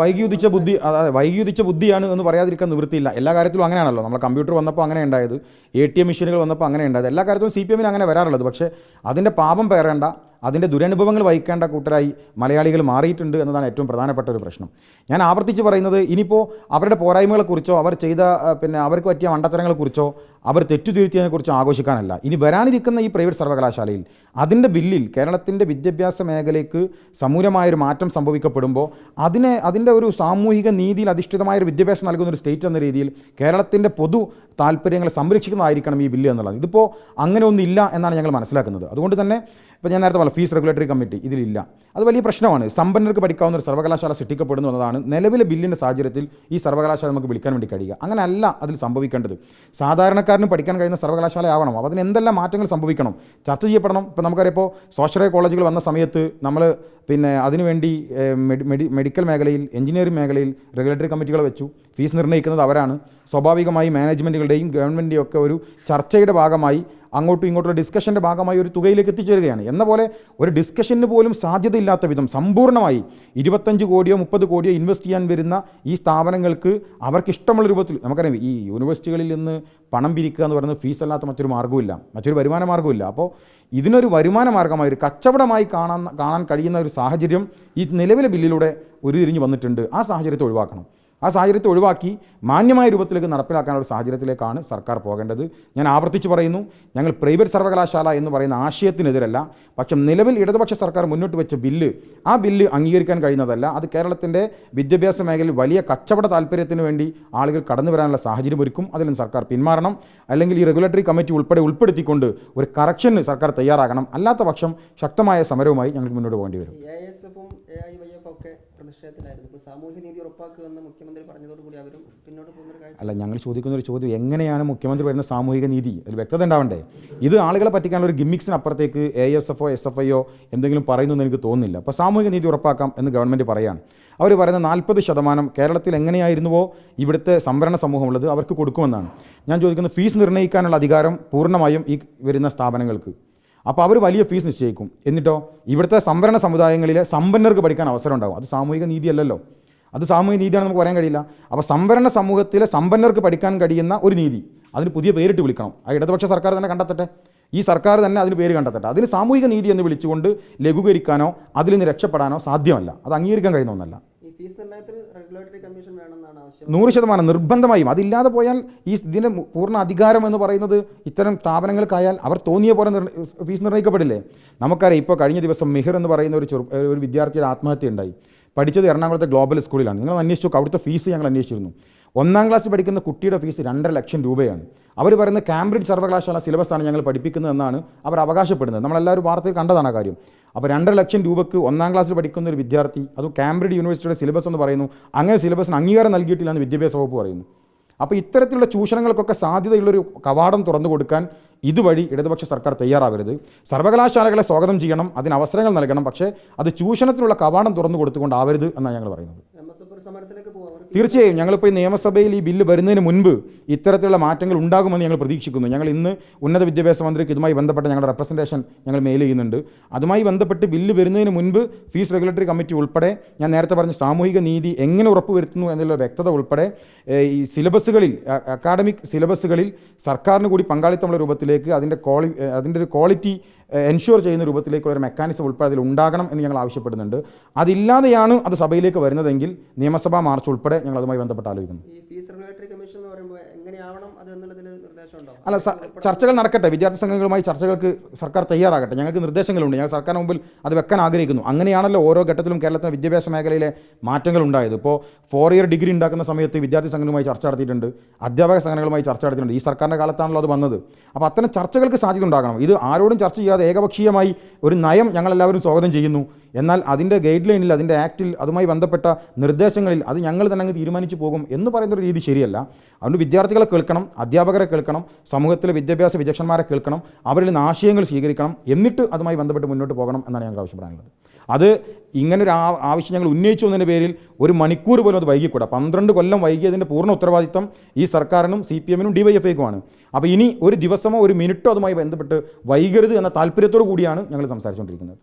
വൈകിയുദിച്ച ബുദ്ധിയാണ് എന്ന് പറയാതിരിക്കാൻ നിവൃത്തിയില്ല. എല്ലാ കാര്യത്തിലും അങ്ങനെയാണല്ലോ. നമ്മൾ കമ്പ്യൂട്ടർ വന്നപ്പോൾ അങ്ങനെ ഉണ്ടായത്, ATM മെഷീനുകൾ വന്നപ്പോൾ അങ്ങനെ ഉണ്ടായത്, എല്ലാ കാര്യത്തിലും CPM അങ്ങനെ വരാറുള്ളത്. പക്ഷേ അതിൻ്റെ പാപം പേറേണ്ട, അതിൻ്റെ ദുരനുഭവങ്ങൾ വഹിക്കേണ്ട കൂട്ടരായി മലയാളികൾ മാറിയിട്ടുണ്ട് എന്നതാണ് ഏറ്റവും പ്രധാനപ്പെട്ട ഒരു പ്രശ്നം. ഞാൻ ആവർത്തിച്ച് പറയുന്നത്, ഇനിയിപ്പോൾ അവരുടെ പോരായ്മകളെക്കുറിച്ചോ അവർ ചെയ്ത അവർക്ക് പറ്റിയ മണ്ടത്തരങ്ങളെക്കുറിച്ചോ അവർ തെറ്റുതിരുത്തിയതിനെക്കുറിച്ചോ ആഘോഷിക്കാനല്ല. ഇനി വരാനിരിക്കുന്ന ഈ പ്രൈവറ്റ് സർവകലാശാലയിൽ അതിൻ്റെ ബില്ലിൽ കേരളത്തിൻ്റെ വിദ്യാഭ്യാസ മേഖലയ്ക്ക് സമൂലമായൊരു മാറ്റം സംഭവിക്കപ്പെടുമ്പോൾ അതിൻ്റെ ഒരു സാമൂഹിക നീതിയിൽ അധിഷ്ഠിതമായൊരു വിദ്യാഭ്യാസം നൽകുന്ന ഒരു സ്റ്റേറ്റ് എന്ന രീതിയിൽ കേരളത്തിൻ്റെ പൊതു താല്പര്യങ്ങളെ സംരക്ഷിക്കുന്നതായിരിക്കണം ഈ ബില്ല് എന്നുള്ളത്. ഇതിപ്പോൾ അങ്ങനെ ഒന്നില്ല എന്നാണ് ഞങ്ങൾ മനസ്സിലാക്കുന്നത്. അതുകൊണ്ട് തന്നെ ഇപ്പോൾ ഞാൻ നേരത്തെ പറഞ്ഞ ഫീസ് റെഗുലേറ്ററി കമ്മിറ്റി ഇതിലില്ല. അത് വലിയ പ്രശ്നമാണ്. സമ്പന്നർക്ക് പഠിക്കാവുന്ന ഒരു സർവകലാശാല സൃഷ്ടിക്കപ്പെടുന്നു എന്നതാണ് നിലവിലെ ബില്ലിൻ്റെ സാഹചര്യത്തിൽ ഈ സർവകലാശാല നമുക്ക് വിളിക്കാൻ വേണ്ടി കഴിയുക. അങ്ങനെയല്ല അതിൽ സംഭവിക്കേണ്ടത്. സാധാരണക്കാരന് പഠിക്കാൻ കഴിയുന്ന സർവകലാശാല ആവണം. അപ്പോൾ അതിന് എന്തെല്ലാം മാറ്റങ്ങൾ സംഭവിക്കണം, ചർച്ച ചെയ്യപ്പെടണം. ഇപ്പോൾ നമുക്കറിയാം, ഇപ്പോൾ സ്വാശ്രയ കോളേജുകൾ വന്ന സമയത്ത് നമ്മൾ അതിനുവേണ്ടി മെഡിക്കൽ മേഖലയിൽ, എഞ്ചിനീയറിംഗ് മേഖലയിൽ റെഗുലേറ്ററി കമ്മിറ്റികൾ വെച്ചു. ഫീസ് നിർണ്ണയിക്കുന്നത് അവരാണ്. സ്വാഭാവികമായി മാനേജ്മെൻറ്റുകളുടെയും ഗവൺമെൻറ്റിൻ്റെയും ഒക്കെ ഒരു ചർച്ചയുടെ ഭാഗമായി അങ്ങോട്ടും ഇങ്ങോട്ടുള്ള ഡിസ്കഷൻ്റെ ഭാഗമായി ഒരു തുകയിലേക്ക് എത്തിച്ചേരുകയാണ്. എന്ന പോലെ ഒരു ഡിസ്കഷന് പോലും സാധ്യതയില്ലാത്ത വിധം സമ്പൂർണ്ണമായി 25 കോടിയോ 30 കോടിയോ ഇൻവെസ്റ്റ് ചെയ്യാൻ വരുന്ന ഈ സ്ഥാപനങ്ങൾക്ക് അവർക്കിഷ്ടമുള്ള രൂപത്തിൽ, നമുക്കറിയാം ഈ യൂണിവേഴ്സിറ്റികളിൽ നിന്ന് പണം പിരിക്കുക എന്ന് പറയുന്നത് ഫീസ് അല്ലാത്ത മറ്റൊരു മാർഗ്ഗമില്ല, മറ്റൊരു വരുമാന മാർഗ്ഗമില്ല. അപ്പോൾ ഇതിനൊരു വരുമാന മാർഗ്ഗമായി, ഒരു കച്ചവടമായി കാണാൻ കഴിയുന്ന ഒരു സാഹചര്യം ഈ നിലവിലെ ബില്ലിലൂടെ ഉരുതിരിഞ്ഞ് വന്നിട്ടുണ്ട്. ആ സാഹചര്യത്തെ ഒഴിവാക്കണം. ആ സാഹചര്യത്തെ ഒഴിവാക്കി മാന്യമായ രൂപത്തിലേക്ക് നടപ്പിലാക്കാനുള്ള ഒരു സാഹചര്യത്തിലേക്കാണ് സർക്കാർ പോകേണ്ടത്. ഞാൻ ആവർത്തിച്ച് പറയുന്നു, ഞങ്ങൾ പ്രൈവറ്റ് സർവകലാശാല എന്ന് പറയുന്ന ആശയത്തിനെതിരല്ല. പക്ഷേ നിലവിൽ ഇടതുപക്ഷ സർക്കാർ മുന്നോട്ട് വെച്ച ബില്ല്, ആ ബില്ല് അംഗീകരിക്കാൻ കഴിയുന്നതല്ല. അത് കേരളത്തിൻ്റെ വിദ്യാഭ്യാസ മേഖലയിൽ വലിയ കച്ചവട താല്പര്യത്തിന് വേണ്ടി ആളുകൾ കടന്നു വരാനുള്ള സാഹചര്യം ഒരുക്കും. അതിൽ നിന്ന് സർക്കാർ പിന്മാറണം. അല്ലെങ്കിൽ ഈ റെഗുലേറ്ററി കമ്മിറ്റി ഉൾപ്പെടുത്തിക്കൊണ്ട് ഒരു കറക്ഷന് സർക്കാർ തയ്യാറാകണം. അല്ലാത്ത പക്ഷം ശക്തമായ സമരവുമായി ഞങ്ങൾക്ക് മുന്നോട്ട് പോകേണ്ടി വരും. അല്ല, ഞങ്ങൾ ചോദിക്കുന്ന ഒരു ചോദ്യം, എങ്ങനെയാണ് മുഖ്യമന്ത്രി വരുന്ന സാമൂഹിക നീതി? അതിൽ വ്യക്തത ഉണ്ടാവണ്ടേ? ഇത് ആളുകളെ പറ്റിക്കാനുള്ള ഒരു ഗിമ്മിക്സിനപ്പുറത്തേക്ക് ASFO SFIO എന്തെങ്കിലും പറയുന്നു എനിക്ക് തോന്നുന്നില്ല. അപ്പോൾ സാമൂഹിക നീതി ഉറപ്പാക്കാം എന്ന് ഗവൺമെൻറ് പറയുകയാണ്. അവർ പറയുന്ന 40% കേരളത്തിൽ എങ്ങനെയായിരുന്നുവോ ഇവിടുത്തെ സംവരണ സമൂഹമുള്ളത് അവർക്ക് കൊടുക്കുമെന്നാണ്. ഞാൻ ചോദിക്കുന്നത്, ഫീസ് നിർണ്ണയിക്കാനുള്ള അധികാരം പൂർണ്ണമായും ഈ വരുന്ന സ്ഥാപനങ്ങൾക്ക്. അപ്പോൾ അവർ വലിയ ഫീസ് നിശ്ചയിക്കും. എന്നിട്ടോ ഇവിടുത്തെ സംവരണ സമുദായങ്ങളിലെ സമ്പന്നർക്ക് പഠിക്കാൻ അവസരം ഉണ്ടാകും. അത് സാമൂഹിക നീതിയല്ലല്ലോ. അത് സാമൂഹിക നീതിയാണെന്ന് നമുക്ക് പറയാൻ കഴിയില്ല. അപ്പോൾ സംവരണ സമൂഹത്തിലെ സമ്പന്നർക്ക് പഠിക്കാൻ കഴിയുന്ന ഒരു നീതി, അതിന് പുതിയ പേരിട്ട് വിളിക്കണം. ആ ഇടതുപക്ഷ സർക്കാർ തന്നെ കണ്ടെത്തട്ടെ. ഈ സർക്കാർ തന്നെ അതിന് പേര് കണ്ടെത്തട്ടെ. അതിന് സാമൂഹിക നീതി എന്ന് വിളിച്ചുകൊണ്ട് ലഘൂകരിക്കാനോ അതിൽ നിന്ന് രക്ഷപ്പെടാനോ സാധ്യമല്ല. അത് അംഗീകരിക്കാൻ കഴിയുന്ന ഒന്നല്ല. 100% നിർബന്ധമായും. അതില്ലാതെ പോയാൽ ഇതിൻ്റെ പൂർണ്ണ അധികാരം എന്ന് പറയുന്നത് ഇത്തരം സ്ഥാപനങ്ങൾക്കായാൽ അവർ തോന്നിയ പോലെ ഫീസ് നിർണ്ണയിക്കപ്പെടില്ലേ? നമുക്കറിയാം, ഇപ്പോൾ കഴിഞ്ഞ ദിവസം മിഹിർ എന്ന് പറയുന്ന ഒരു വിദ്യാർത്ഥിയുടെ ആത്മഹത്യ ഉണ്ടായി. പഠിച്ചത് എറണാകുളത്തെ ഗ്ലോബൽ സ്കൂളിലാണ്. നിങ്ങൾ അന്വേഷിച്ചു, അവിടുത്തെ ഫീസ് ഞങ്ങൾ അന്വേഷിച്ചിരുന്നു. 1ാം ക്ലാസ്സിൽ പഠിക്കുന്ന കുട്ടിയുടെ ഫീസ് 2.5 ലക്ഷം രൂപയാണ്. അവർ പറയുന്നത് കാംബ്രിഡ്ജ് സർവകലാശാല സിലബസാണ് ഞങ്ങൾ പഠിപ്പിക്കുന്നതെന്നാണ് അവർ അവകാശപ്പെടുന്നത്. നമ്മളെല്ലാവരും വാർത്തയിൽ കണ്ടതാണ് ആ കാര്യം. അപ്പോൾ 2.5 ലക്ഷം രൂപയ്ക്ക് 1ാം ക്ലാസ്സിൽ പഠിക്കുന്ന ഒരു വിദ്യാർത്ഥി, അത് കാംബ്രിഡ്ജ് യൂണിവേഴ്സിറ്റിയുടെ സിലബസ് എന്ന് പറയുന്നു, അങ്ങനെ സിലബസിന് അംഗീകാരം നൽകിയിട്ടില്ല എന്ന് വിദ്യാഭ്യാസ വകുപ്പ് പറയുന്നു. അപ്പോൾ ഇത്തരത്തിലുള്ള ചൂഷണങ്ങൾക്കൊക്കെ സാധ്യതയുള്ളൊരു കവാടം തുറന്നു കൊടുക്കാൻ ഇതുവഴി ഇടതുപക്ഷ സർക്കാർ തയ്യാറാവരുത്. സർവകലാശാലകളെ സ്വാഗതം ചെയ്യണം, അതിന് അവസരങ്ങൾ നൽകണം. പക്ഷേ അത് ചൂഷണത്തിനുള്ള കവാടം തുറന്നു കൊടുത്തുകൊണ്ടാവരുത് എന്നാണ് ഞങ്ങൾ പറയുന്നത്. തീർച്ചയായും ഞങ്ങളിപ്പോൾ ഈ നിയമസഭയിൽ ഈ ബില്ല് വരുന്നതിന് മുൻപ് ഇത്തരത്തിലുള്ള മാറ്റങ്ങൾ ഉണ്ടാകുമെന്ന് ഞങ്ങൾ പ്രതീക്ഷിക്കുന്നു. ഞങ്ങൾ ഇന്ന് ഉന്നത വിദ്യാഭ്യാസ മന്ത്രിക്ക് ഇതുമായി ബന്ധപ്പെട്ട ഞങ്ങളുടെ റെപ്രസെൻറ്റേഷൻ ഞങ്ങൾ മെയിൽ ചെയ്യുന്നുണ്ട്. അതുമായി ബന്ധപ്പെട്ട് ബില്ല് വരുന്നതിന് മുൻപ് ഫീസ് റെഗുലേറ്ററി കമ്മിറ്റി ഉൾപ്പെടെ, ഞാൻ നേരത്തെ പറഞ്ഞ സാമൂഹിക നീതി എങ്ങനെ ഉറപ്പുവരുത്തുന്നു എന്നുള്ള വ്യക്തത ഉൾപ്പെടെ ഈ സിലബസുകളിൽ, അക്കാഡമിക് സിലബസുകളിൽ സർക്കാരിന് കൂടി പങ്കാളിത്തമുള്ള രൂപത്തിലേക്ക് അതിൻ്റെ ഒരു ക്വാളിറ്റി എൻഷുർ ചെയ്യുന്ന രൂപത്തിലേക്കുള്ള ഒരു മെക്കാനിസം ഉൾപ്പെടെ അതിൽ ഉണ്ടാകണം എന്ന് ഞങ്ങൾ ആവശ്യപ്പെടുന്നുണ്ട്. അതില്ലാതെയാണ് അത് സഭയിലേക്ക് വരുന്നതെങ്കിൽ നിയമസഭാ മാർച്ച് ഉൾപ്പെടെ ഞങ്ങൾ അതുമായി ബന്ധപ്പെട്ട് ആലോചിക്കുന്നു. അല്ല, ചർച്ചകൾ നടക്കട്ടെ. വിദ്യാർത്ഥി സംഘങ്ങളുമായി ചർച്ചകൾക്ക് സർക്കാർ തയ്യാറാകട്ടെ. ഞങ്ങൾക്ക് നിർദ്ദേശങ്ങളുണ്ട്. ഞങ്ങൾ സർക്കാരിന് മുമ്പിൽ അത് വെക്കാൻ ആഗ്രഹിക്കുന്നു. അങ്ങനെയാണല്ലോ ഓരോ ഘട്ടത്തിലും കേരളത്തിലെ വിദ്യാഭ്യാസ മേഖലയിലെ മാറ്റങ്ങൾ ഉണ്ടായത്. ഇപ്പോൾ 4 ഇയർ ഡിഗ്രി ഉണ്ടാക്കുന്ന സമയത്ത് വിദ്യാർത്ഥി സംഘങ്ങളുമായി ചർച്ച നടത്തിയിട്ടുണ്ട്, അധ്യാപക സംഘടനകളുമായി ചർച്ച നടത്തിയിട്ടുണ്ട്. ഈ സർക്കാരിൻ്റെ കാലത്താണല്ലോ അത് വന്നത്. അപ്പോൾ അത്തരം ചർച്ചകൾക്ക് സാധ്യത ഉണ്ടാകണം. ഇത് ആരോടും ചർച്ച ചെയ്യാതെ ഏകപക്ഷീയമായി ഒരു നയം ഞങ്ങളെല്ലാവരും സ്വാഗതം ചെയ്യുന്നു. എന്നാൽ അതിൻ്റെ ഗൈഡ് ലൈനിൽ, അതിൻ്റെ ആക്റ്റിൽ, അതുമായി ബന്ധപ്പെട്ട നിർദ്ദേശങ്ങളിൽ അത് ഞങ്ങൾ തന്നെ അങ്ങ് തീരുമാനിച്ചു പോകും എന്ന് പറയുന്നൊരു രീതി ശരിയല്ല. അതുകൊണ്ട് വിദ്യാർത്ഥികളെ കേൾക്കണം, അധ്യാപകരെ കേൾക്കണം, സമൂഹത്തിലെ വിദ്യാഭ്യാസ വിചക്ഷണന്മാരെ കേൾക്കണം, അവരിൽ നിന്ന് ആശയങ്ങൾ സ്വീകരിക്കണം, എന്നിട്ട് അതുമായി ബന്ധപ്പെട്ട് മുന്നോട്ട് പോകണം എന്നാണ് ഞങ്ങൾക്ക് ആവശ്യപ്പെടാനുള്ളത്. അത് ഇങ്ങനൊരു ആവശ്യം ഞങ്ങൾ ഉന്നയിച്ചു എന്നതിൻ്റെ പേരിൽ 1 മണിക്കൂർ പോലും അത് വൈകിക്കൂടാ. 12 കൊല്ലം വൈകിയതിൻ്റെ പൂർണ്ണ ഉത്തരവാദിത്തം ഈ സർക്കാരിനും CPM-നും DYFI-ക്കുമാണ്. അപ്പോൾ ഇനി ഒരു ദിവസമോ ഒരു മിനിറ്റോ അതുമായി ബന്ധപ്പെട്ട് വൈകരുത് എന്ന താല്പര്യത്തോടു കൂടിയാണ് ഞങ്ങൾ സംസാരിച്ചുകൊണ്ടിരിക്കുന്നത്.